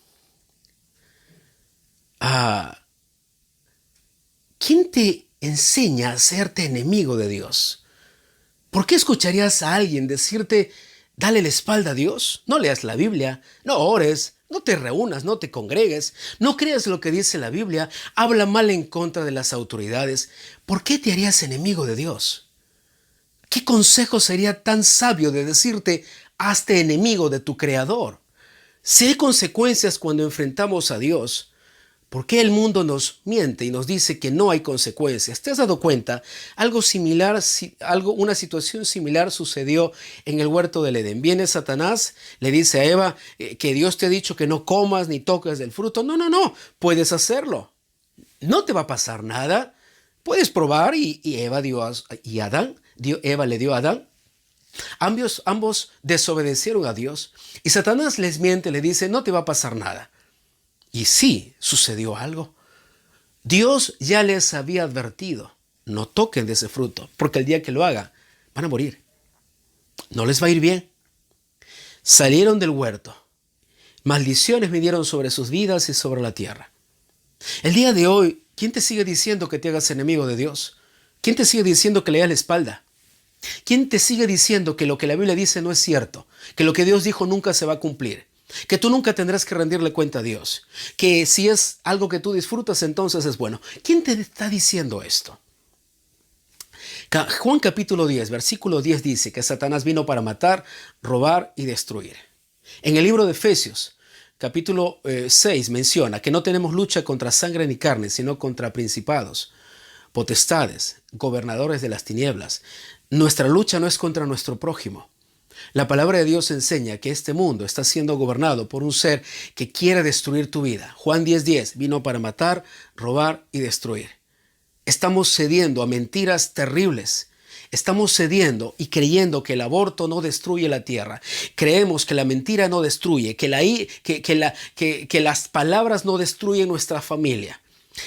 ¿Quién te enseña a hacerte enemigo de Dios? ¿Por qué escucharías a alguien decirte, dale la espalda a Dios? No leas la Biblia, no ores, no te reúnas, no te congregues, no creas lo que dice la Biblia, habla mal en contra de las autoridades. ¿Por qué te harías enemigo de Dios? ¿Qué consejo sería tan sabio de decirte, hazte enemigo de tu Creador? Si hay consecuencias cuando enfrentamos a Dios, ¿por qué el mundo nos miente y nos dice que no hay consecuencias? ¿Te has dado cuenta? Algo similar, una situación similar sucedió en el huerto del Edén. Viene Satanás, le dice a Eva que Dios te ha dicho que no comas ni toques del fruto. No, puedes hacerlo. No te va a pasar nada. Puedes probar y Eva Eva le dio a Adán. Ambos desobedecieron a Dios y Satanás les miente, le dice, no te va a pasar nada. Y sí, sucedió algo. Dios ya les había advertido, no toquen de ese fruto, porque el día que lo hagan, van a morir. No les va a ir bien. Salieron del huerto. Maldiciones vinieron sobre sus vidas y sobre la tierra. El día de hoy, ¿quién te sigue diciendo que te hagas enemigo de Dios? ¿Quién te sigue diciendo que le das la espalda? ¿Quién te sigue diciendo que lo que la Biblia dice no es cierto? Que lo que Dios dijo nunca se va a cumplir. Que tú nunca tendrás que rendirle cuenta a Dios. Que si es algo que tú disfrutas, entonces es bueno. ¿Quién te está diciendo esto? Juan capítulo 10, versículo 10 dice que Satanás vino para matar, robar y destruir. En el libro de Efesios, capítulo 6, menciona que no tenemos lucha contra sangre ni carne, sino contra principados, potestades, gobernadores de las tinieblas. Nuestra lucha no es contra nuestro prójimo. La palabra de Dios enseña que este mundo está siendo gobernado por un ser que quiere destruir tu vida. Juan 10:10 vino para matar, robar y destruir. Estamos cediendo a mentiras terribles. Estamos cediendo y creyendo que el aborto no destruye la tierra. Creemos que la mentira no destruye, que las palabras no destruyen nuestra familia.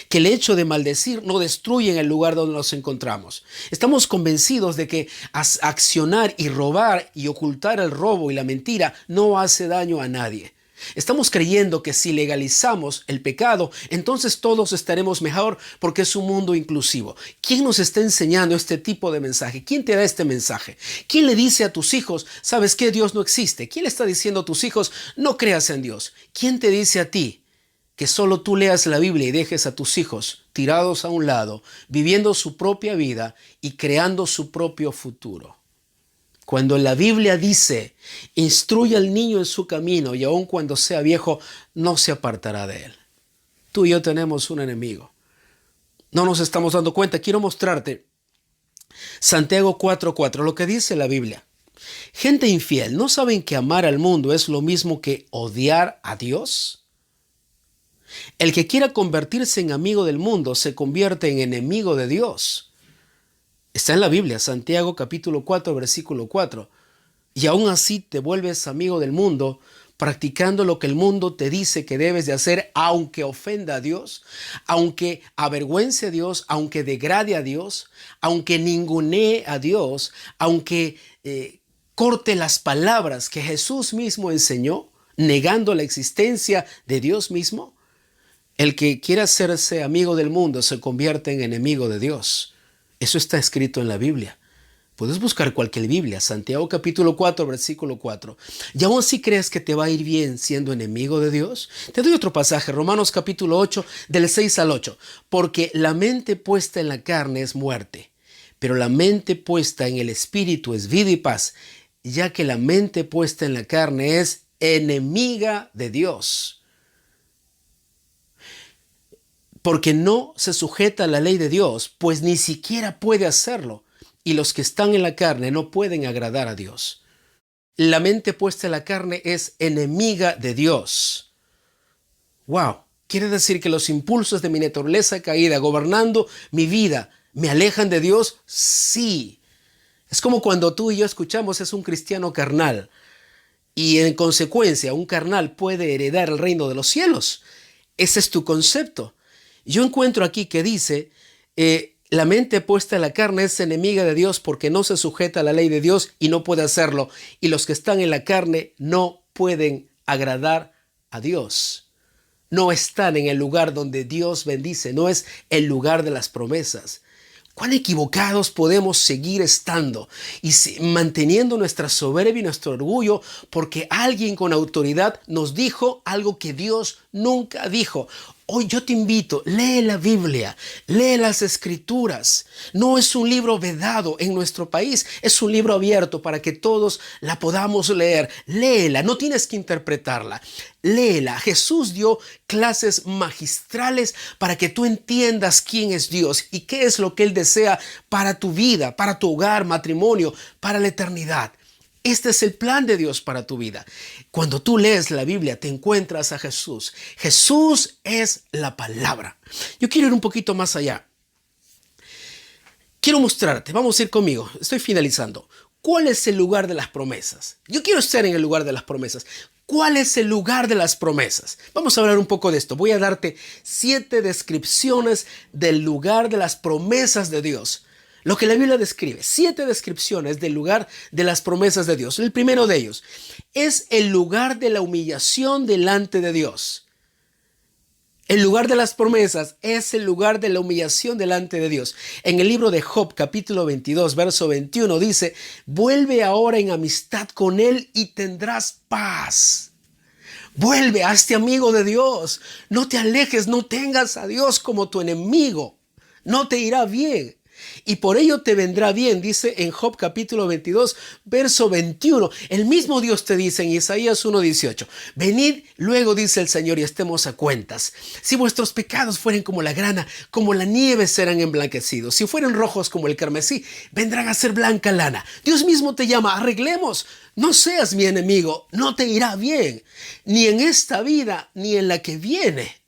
Que el hecho de maldecir no destruye el lugar donde nos encontramos. Estamos convencidos de que accionar y robar y ocultar el robo y la mentira no hace daño a nadie. Estamos creyendo que si legalizamos el pecado, entonces todos estaremos mejor porque es un mundo inclusivo. ¿Quién nos está enseñando este tipo de mensaje? ¿Quién te da este mensaje? ¿Quién le dice a tus hijos, sabes que Dios no existe? ¿Quién le está diciendo a tus hijos, no creas en Dios? ¿Quién te dice a ti que solo tú leas la Biblia y dejes a tus hijos tirados a un lado, viviendo su propia vida y creando su propio futuro? Cuando la Biblia dice, instruye al niño en su camino y aun cuando sea viejo, no se apartará de él. Tú y yo tenemos un enemigo. No nos estamos dando cuenta. Quiero mostrarte Santiago 4:4, lo que dice la Biblia. Gente infiel, ¿no saben que amar al mundo es lo mismo que odiar a Dios? El que quiera convertirse en amigo del mundo se convierte en enemigo de Dios. Está en la Biblia, Santiago capítulo 4, versículo 4. Y aún así te vuelves amigo del mundo, practicando lo que el mundo te dice que debes de hacer, aunque ofenda a Dios, aunque avergüence a Dios, aunque degrade a Dios, aunque ningunee a Dios, aunque corte las palabras que Jesús mismo enseñó, negando la existencia de Dios mismo. El que quiera hacerse amigo del mundo se convierte en enemigo de Dios. Eso está escrito en la Biblia. Puedes buscar cualquier Biblia, Santiago capítulo 4, versículo 4. ¿Y aún así crees que te va a ir bien siendo enemigo de Dios? Te doy otro pasaje, Romanos capítulo 8, del 6 al 8. Porque la mente puesta en la carne es muerte, pero la mente puesta en el Espíritu es vida y paz, ya que la mente puesta en la carne es enemiga de Dios. Porque no se sujeta a la ley de Dios, pues ni siquiera puede hacerlo. Y los que están en la carne no pueden agradar a Dios. La mente puesta en la carne es enemiga de Dios. ¡Wow! ¿Quiere decir que los impulsos de mi naturaleza caída gobernando mi vida me alejan de Dios? Sí. Es como cuando tú y yo escuchamos es un cristiano carnal. Y en consecuencia un carnal puede heredar el reino de los cielos. Ese es tu concepto. Yo encuentro aquí que dice, la mente puesta en la carne es enemiga de Dios porque no se sujeta a la ley de Dios y no puede hacerlo. Y los que están en la carne no pueden agradar a Dios. No están en el lugar donde Dios bendice, no es el lugar de las promesas. ¿Cuán equivocados podemos seguir estando y manteniendo nuestra soberbia y nuestro orgullo porque alguien con autoridad nos dijo algo que Dios nunca dijo? Hoy yo te invito, lee la Biblia, lee las Escrituras. No es un libro vedado en nuestro país, es un libro abierto para que todos la podamos leer. Léela, no tienes que interpretarla. Léela. Jesús dio clases magistrales para que tú entiendas quién es Dios y qué es lo que Él desea para tu vida, para tu hogar, matrimonio, para la eternidad. Este es el plan de Dios para tu vida. Cuando tú lees la Biblia, te encuentras a Jesús. Jesús es la palabra. Yo quiero ir un poquito más allá. Quiero mostrarte, vamos a ir conmigo, estoy finalizando. ¿Cuál es el lugar de las promesas? Yo quiero estar en el lugar de las promesas. ¿Cuál es el lugar de las promesas? Vamos a hablar un poco de esto. Voy a darte 7 descripciones del lugar de las promesas de Dios. Lo que la Biblia describe, 7 descripciones del lugar de las promesas de Dios. El primero de ellos es el lugar de la humillación delante de Dios. El lugar de las promesas es el lugar de la humillación delante de Dios. En el libro de Job, capítulo 22, verso 21, dice: vuelve ahora en amistad con Él y tendrás paz. Vuelve, hazte amigo de Dios. No te alejes, no tengas a Dios como tu enemigo. No te irá bien. Y por ello te vendrá bien, dice en Job capítulo 22, verso 21. El mismo Dios te dice en Isaías 1:18: venid luego, dice el Señor, y estemos a cuentas. Si vuestros pecados fueren como la grana, como la nieve serán emblanquecidos. Si fueren rojos como el carmesí, vendrán a ser blanca lana. Dios mismo te llama: arreglemos. No seas mi enemigo, no te irá bien, ni en esta vida, ni en la que viene.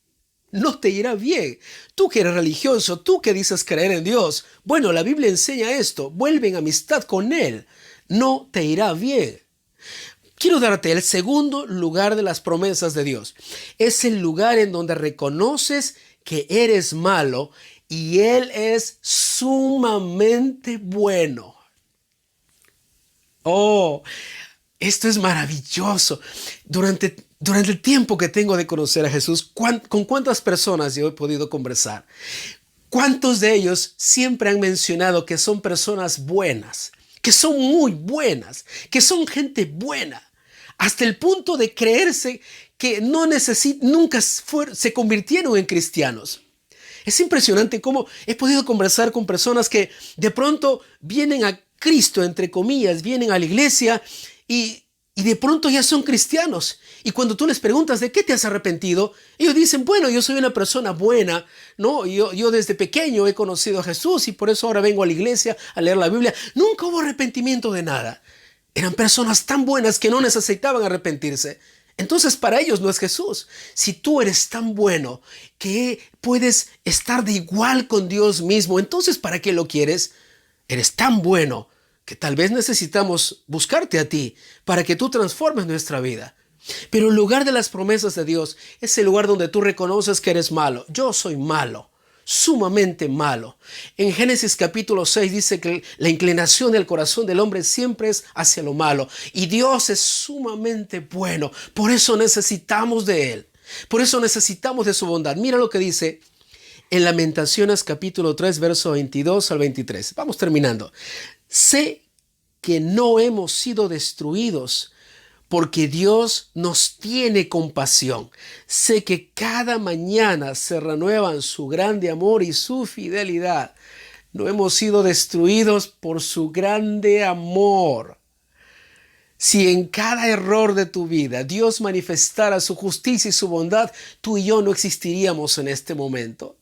No te irá bien. Tú que eres religioso, tú que dices creer en Dios, bueno, la Biblia enseña esto: vuelve en amistad con Él. No te irá bien. Quiero darte el segundo lugar de las promesas de Dios. Es el lugar en donde reconoces que eres malo y Él es sumamente bueno. Oh, esto es maravilloso. Durante el tiempo que tengo de conocer a Jesús, ¿con cuántas personas yo he podido conversar? ¿Cuántos de ellos siempre han mencionado que son personas buenas, que son muy buenas, que son gente buena, hasta el punto de creerse que nunca se convirtieron en cristianos? Es impresionante cómo he podido conversar con personas que de pronto vienen a Cristo, entre comillas, vienen a la iglesia y de pronto ya son cristianos. Y cuando tú les preguntas ¿de qué te has arrepentido?, ellos dicen: bueno, yo soy una persona buena, ¿no? Yo desde pequeño he conocido a Jesús y por eso ahora vengo a la iglesia a leer la Biblia. Nunca hubo arrepentimiento de nada. Eran personas tan buenas que no necesitaban arrepentirse. Entonces para ellos no es Jesús. Si tú eres tan bueno que puedes estar de igual con Dios mismo, entonces ¿para qué lo quieres? Eres tan bueno que tal vez necesitamos buscarte a ti para que tú transformes nuestra vida. Pero el lugar de las promesas de Dios es el lugar donde tú reconoces que eres malo. Yo soy malo, sumamente malo. En Génesis capítulo 6 dice que la inclinación del corazón del hombre siempre es hacia lo malo. Y Dios es sumamente bueno. Por eso necesitamos de Él. Por eso necesitamos de su bondad. Mira lo que dice en Lamentaciones capítulo 3, verso 22 al 23. Vamos terminando. Sé que no hemos sido destruidos porque Dios nos tiene compasión. Sé que cada mañana se renuevan su grande amor y su fidelidad. No hemos sido destruidos por su grande amor. Si en cada error de tu vida Dios manifestara su justicia y su bondad, tú y yo no existiríamos en este momento.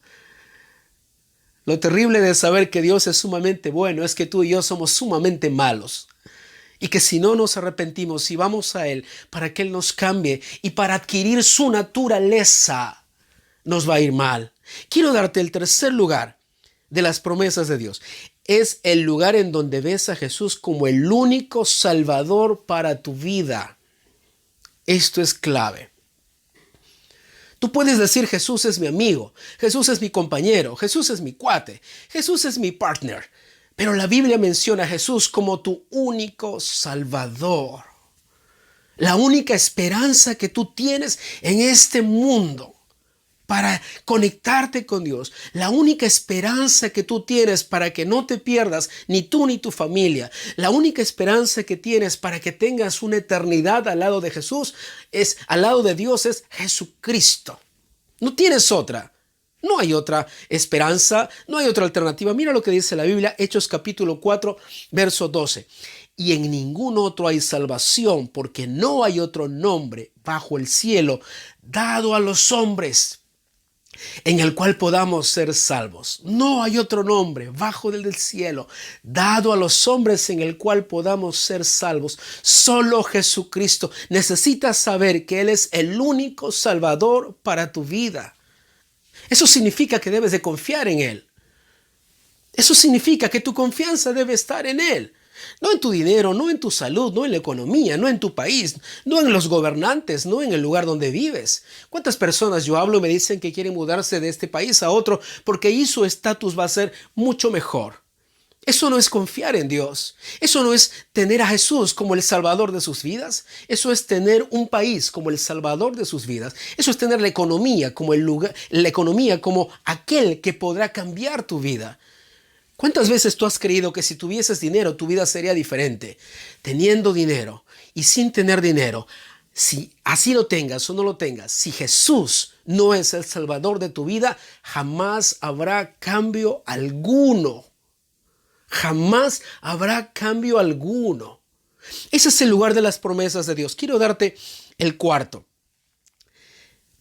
Lo terrible de saber que Dios es sumamente bueno es que tú y yo somos sumamente malos. Y que si no nos arrepentimos y vamos a Él para que Él nos cambie y para adquirir su naturaleza, nos va a ir mal. Quiero darte el tercer lugar de las promesas de Dios. Es el lugar en donde ves a Jesús como el único Salvador para tu vida. Esto es clave. Tú puedes decir: Jesús es mi amigo, Jesús es mi compañero, Jesús es mi cuate, Jesús es mi partner. Pero la Biblia menciona a Jesús como tu único Salvador. La única esperanza que tú tienes en este mundo para conectarte con Dios, la única esperanza que tú tienes para que no te pierdas ni tú ni tu familia, la única esperanza que tienes para que tengas una eternidad al lado de Jesús, al lado de Dios, es Jesucristo. No tienes otra. No hay otra esperanza, no hay otra alternativa. Mira lo que dice la Biblia, Hechos capítulo 4, verso 12. Y en ningún otro hay salvación, porque no hay otro nombre bajo el cielo dado a los hombres en el cual podamos ser salvos. No hay otro nombre bajo del cielo dado a los hombres en el cual podamos ser salvos. Solo Jesucristo. Necesitas saber que Él es el único Salvador para tu vida. Eso significa que debes de confiar en Él. Eso significa que tu confianza debe estar en Él. No en tu dinero, no en tu salud, no en la economía, no en tu país, no en los gobernantes, no en el lugar donde vives. ¿Cuántas personas yo hablo y me dicen que quieren mudarse de este país a otro porque ahí su estatus va a ser mucho mejor? Eso no es confiar en Dios. Eso no es tener a Jesús como el Salvador de sus vidas. Eso es tener un país como el Salvador de sus vidas. Eso es tener la economía como como aquel que podrá cambiar tu vida. ¿Cuántas veces tú has creído que si tuvieses dinero tu vida sería diferente? Teniendo dinero y sin tener dinero, si así lo tengas o no lo tengas, si Jesús no es el Salvador de tu vida, jamás habrá cambio alguno. Jamás habrá cambio alguno. Ese es el lugar de las promesas de Dios. Quiero darte el cuarto.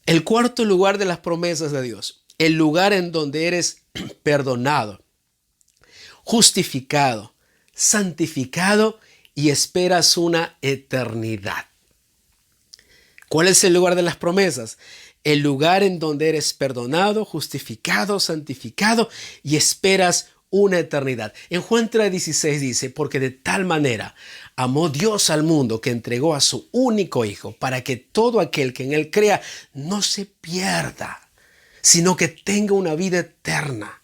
El cuarto lugar de las promesas de Dios. El lugar en donde eres perdonado, justificado, santificado y esperas una eternidad. ¿Cuál es el lugar de las promesas? El lugar en donde eres perdonado, justificado, santificado y esperas una eternidad. En Juan 3:16 dice, porque de tal manera amó Dios al mundo que entregó a su único Hijo para que todo aquel que en Él crea no se pierda, sino que tenga una vida eterna.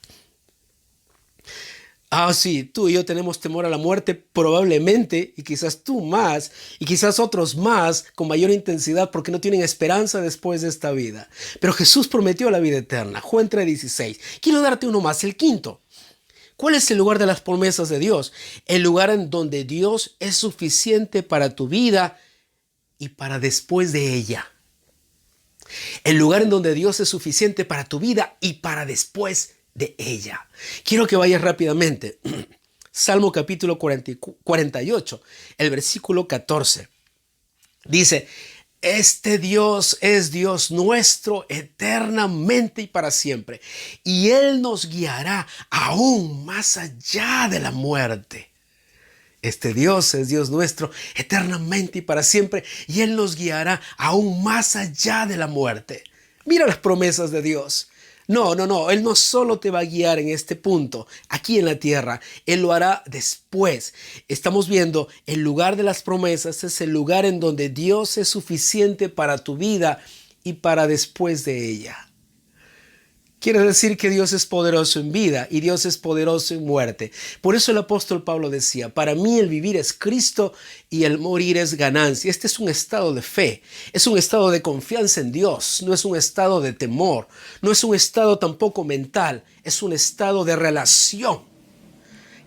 Sí, tú y yo tenemos temor a la muerte probablemente, y quizás tú más, y quizás otros más con mayor intensidad porque no tienen esperanza después de esta vida. Pero Jesús prometió la vida eterna. Juan 3:16. Quiero darte uno más, el quinto. ¿Cuál es el lugar de las promesas de Dios? El lugar en donde Dios es suficiente para tu vida y para después de ella. El lugar en donde Dios es suficiente para tu vida y para después de ella. Quiero que vayas rápidamente. Salmo capítulo 48, el versículo 14. Dice, este Dios es Dios nuestro eternamente y para siempre, y Él nos guiará aún más allá de la muerte. Este Dios es Dios nuestro eternamente y para siempre, y Él nos guiará aún más allá de la muerte. Mira las promesas de Dios. No, Él no solo te va a guiar en este punto, aquí en la tierra, Él lo hará después. Estamos viendo el lugar de las promesas, es el lugar en donde Dios es suficiente para tu vida y para después de ella. Quiere decir que Dios es poderoso en vida y Dios es poderoso en muerte. Por eso el apóstol Pablo decía, para mí el vivir es Cristo y el morir es ganancia. Este es un estado de fe, es un estado de confianza en Dios, no es un estado de temor, no es un estado tampoco mental, es un estado de relación.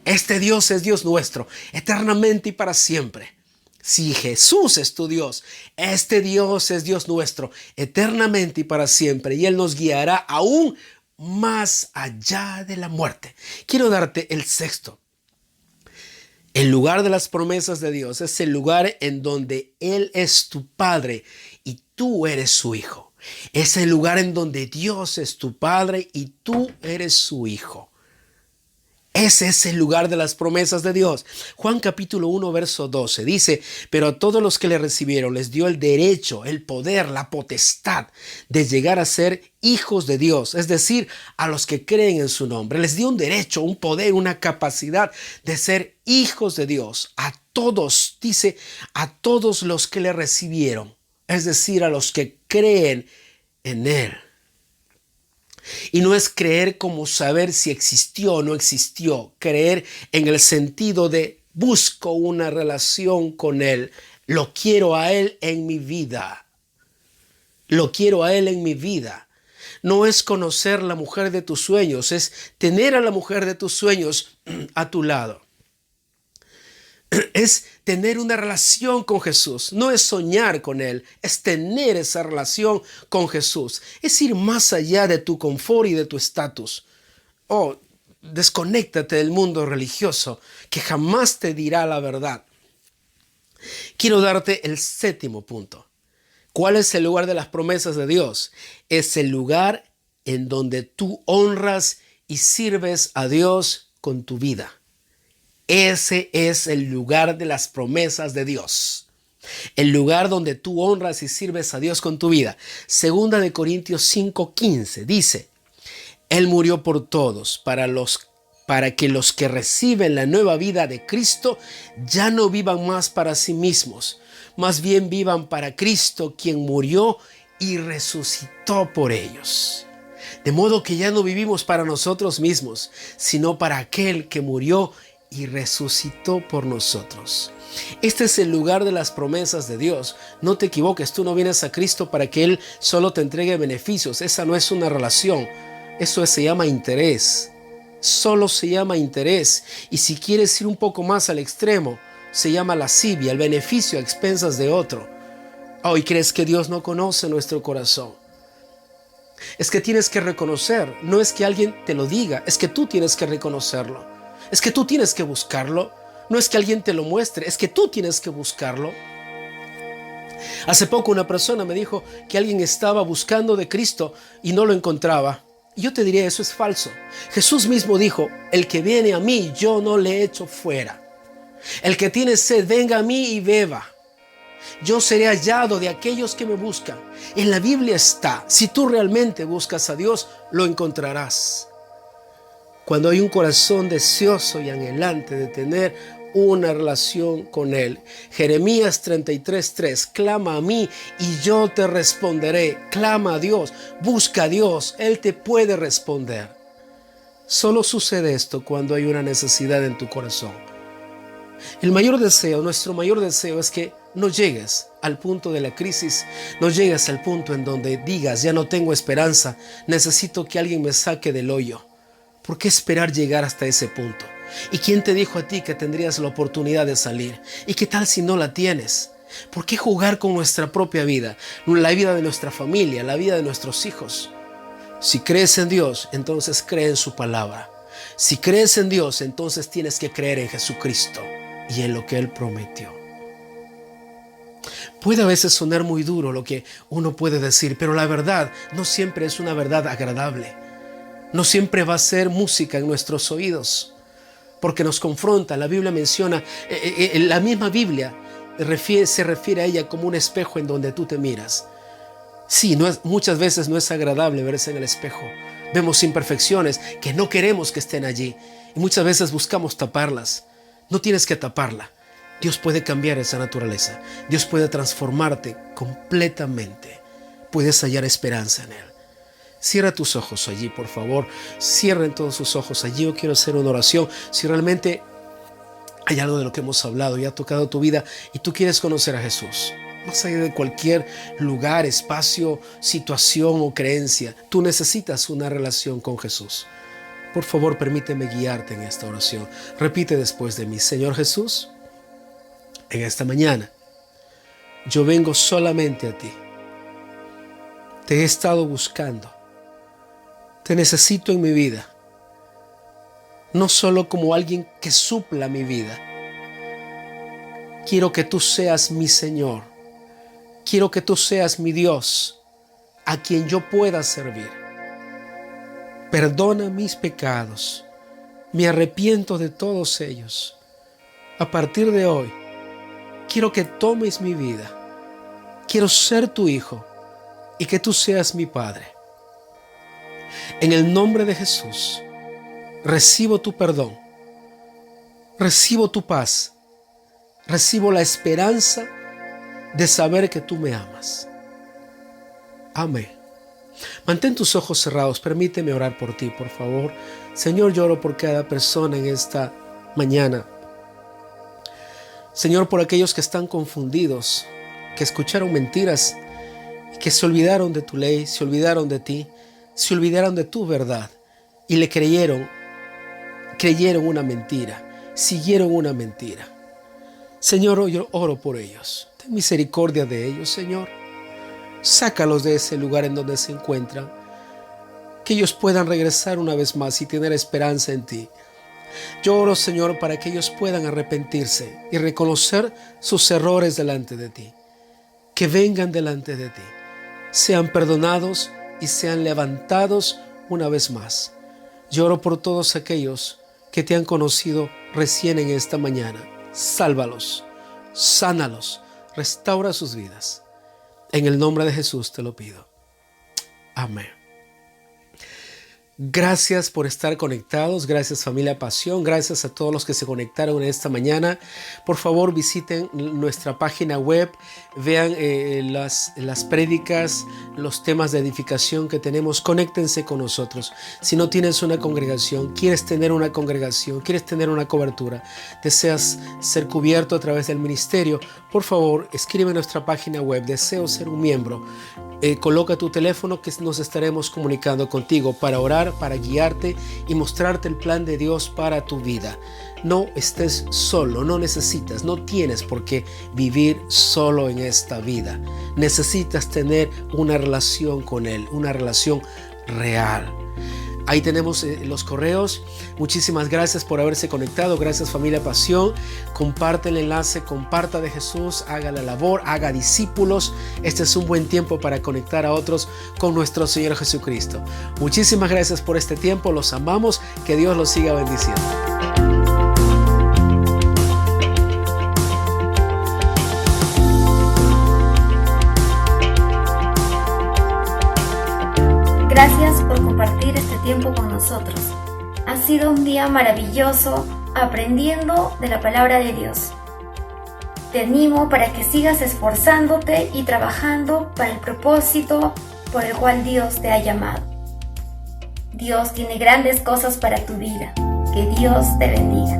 Este Dios es Dios nuestro, eternamente y para siempre. Si Jesús es tu Dios, este Dios es Dios nuestro, eternamente y para siempre, y Él nos guiará aún más allá de la muerte. Quiero darte el sexto. El lugar de las promesas de Dios es el lugar en donde Él es tu Padre y tú eres su Hijo. Es el lugar en donde Dios es tu Padre y tú eres su Hijo. Ese es el lugar de las promesas de Dios. Juan capítulo 1 verso 12 dice, pero a todos los que le recibieron les dio el derecho, el poder, la potestad de llegar a ser hijos de Dios. Es decir, a los que creen en su nombre. Les dio un derecho, un poder, una capacidad de ser hijos de Dios. A todos, dice, a todos los que le recibieron. Es decir, a los que creen en Él. Y no es creer como saber si existió o no existió. Creer en el sentido de busco una relación con Él. Lo quiero a Él en mi vida. Lo quiero a Él en mi vida. No es conocer la mujer de tus sueños, es tener a la mujer de tus sueños a tu lado. Es tener una relación con Jesús. No es soñar con Él, es tener esa relación con Jesús. Es ir más allá de tu confort y de tu estatus. Oh, desconéctate del mundo religioso que jamás te dirá la verdad. Quiero darte el 7º punto. ¿Cuál es el lugar de las promesas de Dios? Es el lugar en donde tú honras y sirves a Dios con tu vida. Ese es el lugar de las promesas de Dios. El lugar donde tú honras y sirves a Dios con tu vida. 2 de Corintios 5:15 dice: Él murió por todos, para que los que reciben la nueva vida de Cristo ya no vivan más para sí mismos, más bien vivan para Cristo, quien murió y resucitó por ellos. De modo que ya no vivimos para nosotros mismos, sino para aquel que murió y resucitó por nosotros. Este es el lugar de las promesas de Dios. No te equivoques, tú no vienes a Cristo para que Él solo te entregue beneficios. Esa no es una relación. Eso se llama interés. Solo se llama interés. Y si quieres ir un poco más al extremo, se llama lascivia, el beneficio a expensas de otro. Hoy crees que Dios no conoce nuestro corazón. Es que tienes que reconocer, no es que alguien te lo diga, es que tú tienes que reconocerlo. Es que tú tienes que buscarlo. No es que alguien te lo muestre, es que tú tienes que buscarlo. Hace poco una persona me dijo que alguien estaba buscando de Cristo y no lo encontraba. Y yo te diría, eso es falso. Jesús mismo dijo: el que viene a mí, yo no le echo fuera. El que tiene sed, venga a mí y beba. Yo seré hallado de aquellos que me buscan. En la Biblia está, si tú realmente buscas a Dios, lo encontrarás. Cuando hay un corazón deseoso y anhelante de tener una relación con Él. Jeremías 33:3, clama a mí y yo te responderé. Clama a Dios, busca a Dios, Él te puede responder. Solo sucede esto cuando hay una necesidad en tu corazón. El mayor deseo, nuestro mayor deseo es que no llegues al punto de la crisis, no llegues al punto en donde digas: ya no tengo esperanza, necesito que alguien me saque del hoyo. ¿Por qué esperar llegar hasta ese punto? ¿Y quién te dijo a ti que tendrías la oportunidad de salir? ¿Y qué tal si no la tienes? ¿Por qué jugar con nuestra propia vida, la vida de nuestra familia, la vida de nuestros hijos? Si crees en Dios, entonces cree en su palabra. Si crees en Dios, entonces tienes que creer en Jesucristo y en lo que Él prometió. Puede a veces sonar muy duro lo que uno puede decir, pero la verdad no siempre es una verdad agradable. No siempre va a ser música en nuestros oídos, porque nos confronta. La Biblia menciona, la misma Biblia se refiere a ella como un espejo en donde tú te miras. Sí, muchas veces no es agradable verse en el espejo. Vemos imperfecciones que no queremos que estén allí y muchas veces buscamos taparlas. No tienes que taparla. Dios puede cambiar esa naturaleza. Dios puede transformarte completamente. Puedes hallar esperanza en Él. Cierra tus ojos allí, por favor. Cierren todos sus ojos allí. Yo quiero hacer una oración. Si realmente hay algo de lo que hemos hablado y ha tocado tu vida y tú quieres conocer a Jesús, más allá de cualquier lugar, espacio, situación o creencia, tú necesitas una relación con Jesús. Por favor, permíteme guiarte en esta oración. Repite después de mí: Señor Jesús, en esta mañana yo vengo solamente a ti. Te he estado buscando. Te necesito en mi vida, no solo como alguien que supla mi vida. Quiero que tú seas mi Señor. Quiero que tú seas mi Dios, a quien yo pueda servir. Perdona mis pecados. Me arrepiento de todos ellos. A partir de hoy, quiero que tomes mi vida. Quiero ser tu hijo y que tú seas mi Padre. En el nombre de Jesús, recibo tu perdón, recibo tu paz, recibo la esperanza de saber que tú me amas. Amén. Mantén tus ojos cerrados, permíteme orar por ti, por favor. Señor, yo oro por cada persona en esta mañana. Señor, por aquellos que están confundidos, que escucharon mentiras, que se olvidaron de tu ley, se olvidaron de ti, se olvidaron de tu verdad y le creyeron una mentira, siguieron una mentira. Señor, yo oro por ellos. Ten misericordia de ellos, Señor. Sácalos de ese lugar en donde se encuentran. Que ellos puedan regresar una vez más y tener esperanza en ti. Yo oro, Señor, para que ellos puedan arrepentirse y reconocer sus errores delante de ti. Que vengan delante de ti, sean perdonados y sean levantados una vez más. Yo oro por todos aquellos que te han conocido recién en esta mañana. Sálvalos, sánalos, restaura sus vidas. En el nombre de Jesús te lo pido. Amén. Gracias por estar conectados, gracias familia Pasión, gracias a todos los que se conectaron esta mañana. Por favor visiten nuestra página web, vean las prédicas, los temas de edificación que tenemos, conéctense con nosotros. Si no tienes una congregación, quieres tener una congregación, quieres tener una cobertura, deseas ser cubierto a través del ministerio, por favor escribe en nuestra página web, deseo ser un miembro. Coloca tu teléfono que nos estaremos comunicando contigo para orar, para guiarte y mostrarte el plan de Dios para tu vida. No estés solo, no necesitas, no tienes por qué vivir solo en esta vida. Necesitas tener una relación con Él, una relación real. Ahí tenemos los correos. Muchísimas gracias por haberse conectado. Gracias familia Pasión. Comparte el enlace, comparta de Jesús, haga la labor, haga discípulos. Este es un buen tiempo para conectar a otros con nuestro Señor Jesucristo. Muchísimas gracias por este tiempo. Los amamos. Que Dios los siga bendiciendo. Gracias por compartir este tiempo con nosotros. Ha sido un día maravilloso aprendiendo de la palabra de Dios. Te animo para que sigas esforzándote y trabajando para el propósito por el cual Dios te ha llamado. Dios tiene grandes cosas para tu vida. Que Dios te bendiga.